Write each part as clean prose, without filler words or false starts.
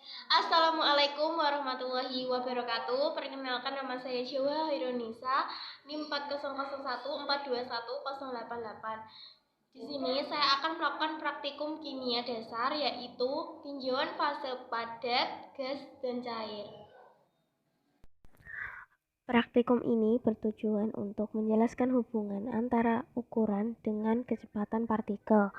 Assalamualaikum warahmatullahi wabarakatuh. Perkenalkan, nama saya Jawa Hirunisa, NIM 4001421088. Di sini saya akan melakukan praktikum kimia dasar, yaitu tinjauan fase padat, gas, dan cair. Praktikum ini bertujuan untuk menjelaskan hubungan antara ukuran dengan kecepatan partikel.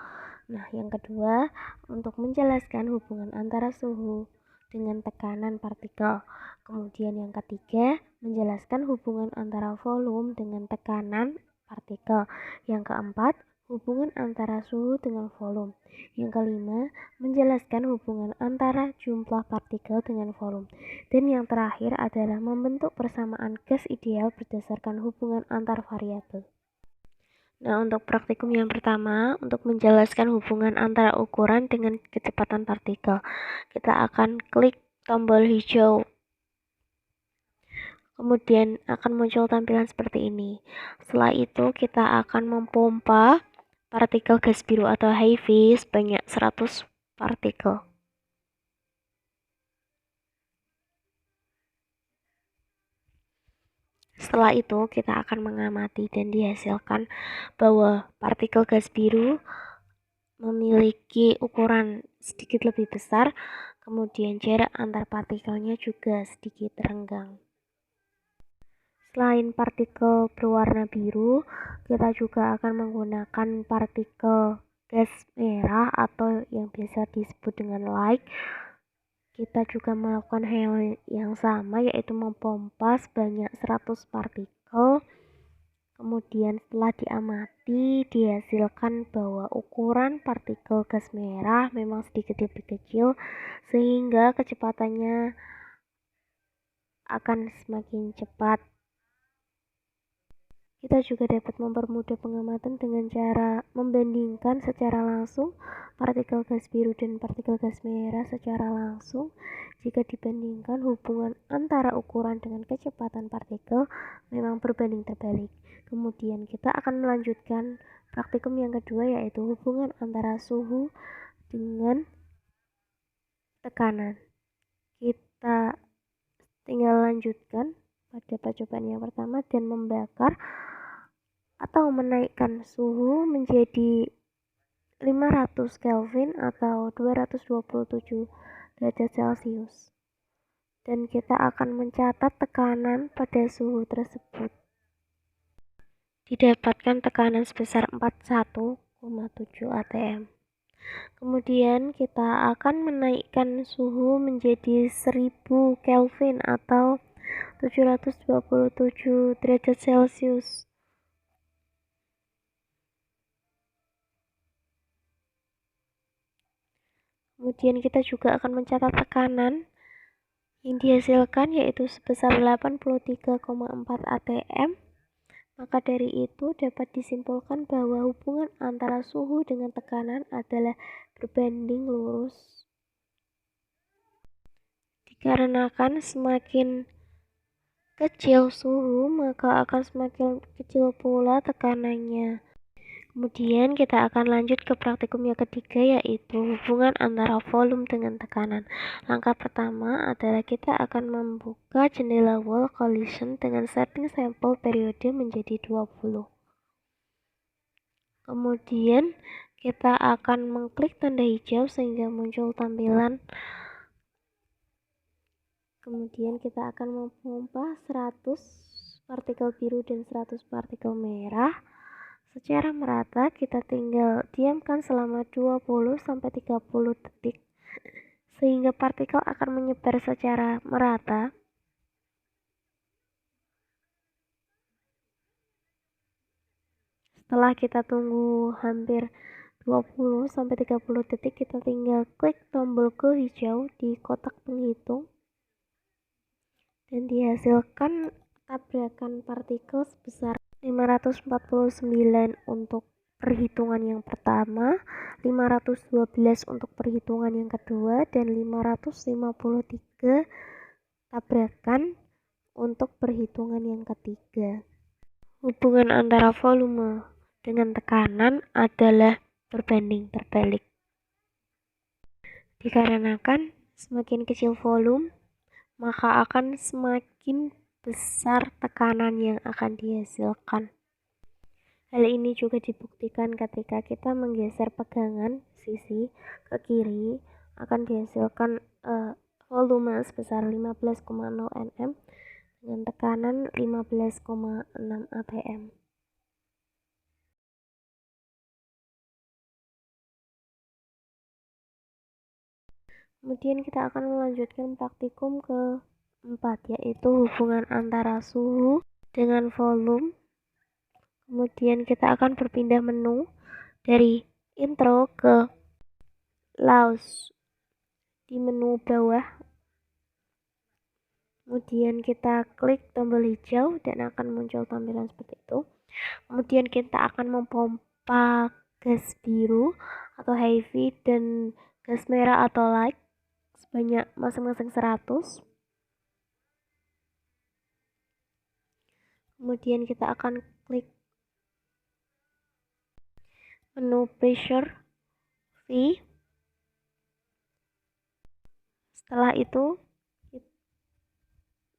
Nah, yang kedua, untuk menjelaskan hubungan antara suhu dengan tekanan partikel. Kemudian yang ketiga, menjelaskan hubungan antara volume dengan tekanan partikel. Yang keempat, hubungan antara suhu dengan volume. Yang kelima, menjelaskan hubungan antara jumlah partikel dengan volume. Dan yang terakhir adalah membentuk persamaan gas ideal berdasarkan hubungan antar variabel. Nah, untuk praktikum yang pertama, untuk menjelaskan hubungan antara ukuran dengan kecepatan partikel, kita akan klik tombol hijau. Kemudian akan muncul tampilan seperti ini. Setelah itu kita akan mempompa partikel gas biru atau HEIVI sebanyak 100 partikel. Setelah itu kita akan mengamati dan dihasilkan bahwa partikel gas biru memiliki ukuran sedikit lebih besar, kemudian jarak antar partikelnya juga sedikit renggang. Selain partikel berwarna biru, kita juga akan menggunakan partikel gas merah atau yang biasa disebut dengan light. Kita juga melakukan hal yang sama, yaitu mempompa sebanyak 100 partikel. Kemudian setelah diamati, dihasilkan bahwa ukuran partikel gas merah memang sedikit lebih kecil, sehingga kecepatannya akan semakin cepat. Kita juga dapat mempermudah pengamatan dengan cara membandingkan secara langsung partikel gas biru dan partikel gas merah secara langsung. Jika dibandingkan, hubungan antara ukuran dengan kecepatan partikel memang berbanding terbalik. Kemudian kita akan melanjutkan praktikum yang kedua, yaitu hubungan antara suhu dengan tekanan. Kita tinggal lanjutkan pada percobaan yang pertama dan membakar atau menaikkan suhu menjadi 500 Kelvin atau 227 derajat Celcius. Dan kita akan mencatat tekanan pada suhu tersebut. Didapatkan tekanan sebesar 41,7 atm. Kemudian kita akan menaikkan suhu menjadi 1000 Kelvin atau 727 derajat Celcius. Kemudian kita juga akan mencatat tekanan yang dihasilkan, yaitu sebesar 83,4 atm. Maka dari itu dapat disimpulkan bahwa hubungan antara suhu dengan tekanan adalah berbanding lurus. Dikarenakan semakin kecil suhu, maka akan semakin kecil pula tekanannya. Kemudian kita akan lanjut ke praktikum yang ketiga, yaitu hubungan antara volume dengan tekanan. Langkah pertama adalah kita akan membuka jendela wall collision dengan setting sampel periode menjadi 20. Kemudian kita akan mengklik tanda hijau sehingga muncul tampilan. Kemudian kita akan memompa 100 partikel biru dan 100 partikel merah secara merata. Kita tinggal diamkan selama 20-30 detik sehingga partikel akan menyebar secara merata. Setelah kita tunggu hampir 20-30 detik, kita tinggal klik tombol go hijau di kotak penghitung dan dihasilkan tabrakan partikel sebesar 549 untuk perhitungan yang pertama, 512 untuk perhitungan yang kedua, dan 553 tabrakan untuk perhitungan yang ketiga. Hubungan antara volume dengan tekanan adalah berbanding terbalik. Dikarenakan Semakin kecil volume, maka akan semakin besar tekanan yang akan dihasilkan. Hal ini juga dibuktikan ketika kita menggeser pegangan sisi ke kiri, akan dihasilkan volume sebesar 15,0 nm dengan tekanan 15,6 atm. Kemudian kita akan melanjutkan praktikum keempat, yaitu hubungan antara suhu dengan volume. Kemudian kita akan berpindah menu dari intro ke laws di menu bawah. Kemudian kita klik tombol hijau dan akan muncul tampilan seperti itu. Kemudian kita akan mempompa gas biru atau heavy dan gas merah atau light sebanyak masing-masing 100. Kemudian kita akan klik menu pressure V. Setelah itu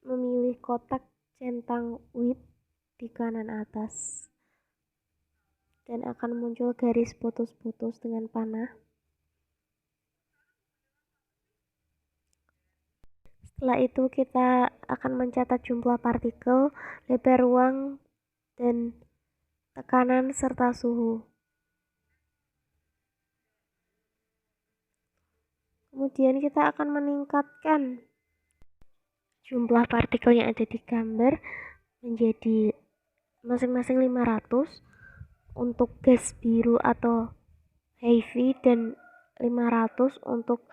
memilih kotak centang width di kanan atas dan akan muncul garis putus-putus dengan panah. Setelah itu kita akan mencatat jumlah partikel, lebar ruang, dan tekanan serta suhu. Kemudian kita akan meningkatkan jumlah partikel yang ada di gambar menjadi masing-masing 500 untuk gas biru atau heavy dan 500 untuk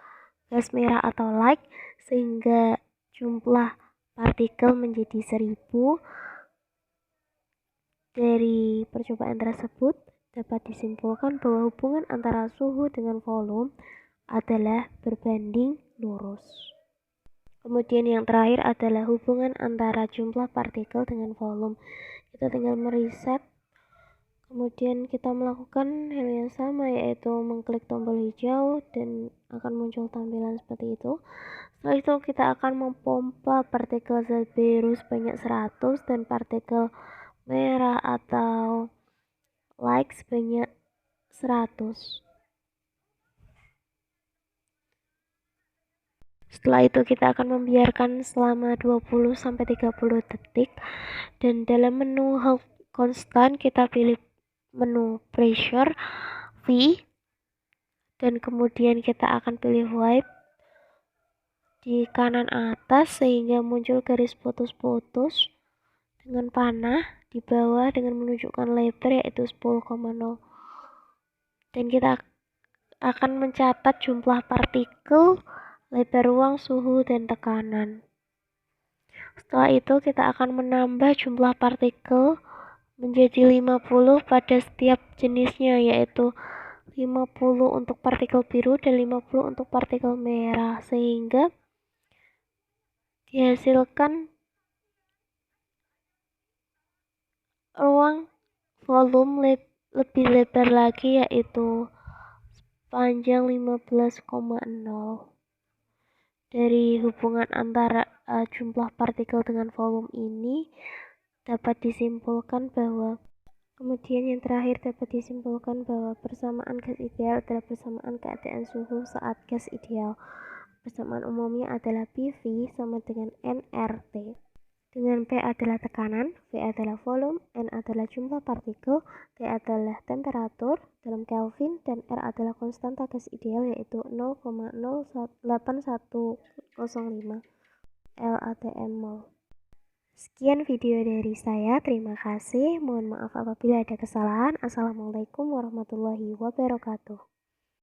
gas merah atau light, sehingga jumlah partikel menjadi 1000. Dari percobaan tersebut dapat disimpulkan bahwa hubungan antara suhu dengan volume adalah berbanding lurus. Kemudian yang terakhir adalah hubungan antara jumlah partikel dengan volume. Kita tinggal mereset. Kemudian kita melakukan hal yang sama, yaitu mengklik tombol hijau dan akan muncul tampilan seperti itu. Setelah itu kita akan mempompa partikel zat biru sebanyak 100 dan partikel merah atau light sebanyak 100. Setelah itu kita akan membiarkan selama 20-30 detik dan dalam menu hold constant kita pilih menu pressure V dan kemudian kita akan pilih white di kanan atas sehingga muncul garis putus-putus dengan panah di bawah dengan menunjukkan lebar yaitu 10,0 dan kita akan mencatat jumlah partikel, lebar ruang, suhu, dan tekanan. Setelah itu kita akan menambah jumlah partikel menjadi 50 pada setiap jenisnya, yaitu 50 untuk partikel biru dan 50 untuk partikel merah, sehingga dihasilkan ruang volume lebih lebar lagi, yaitu panjang 15,0. Dari hubungan antara jumlah partikel dengan volume ini dapat disimpulkan bahwa yang terakhir dapat disimpulkan bahwa persamaan gas ideal adalah persamaan keadaan suhu saat gas ideal. Persamaan umumnya adalah PV sama dengan nRT. Dengan P adalah tekanan, V adalah volume, N adalah jumlah partikel, T adalah temperatur dalam Kelvin, dan R adalah konstanta gas ideal yaitu 0,08105 LATM mol. Sekian video dari saya, terima kasih. Mohon maaf apabila ada kesalahan. Assalamualaikum warahmatullahi wabarakatuh.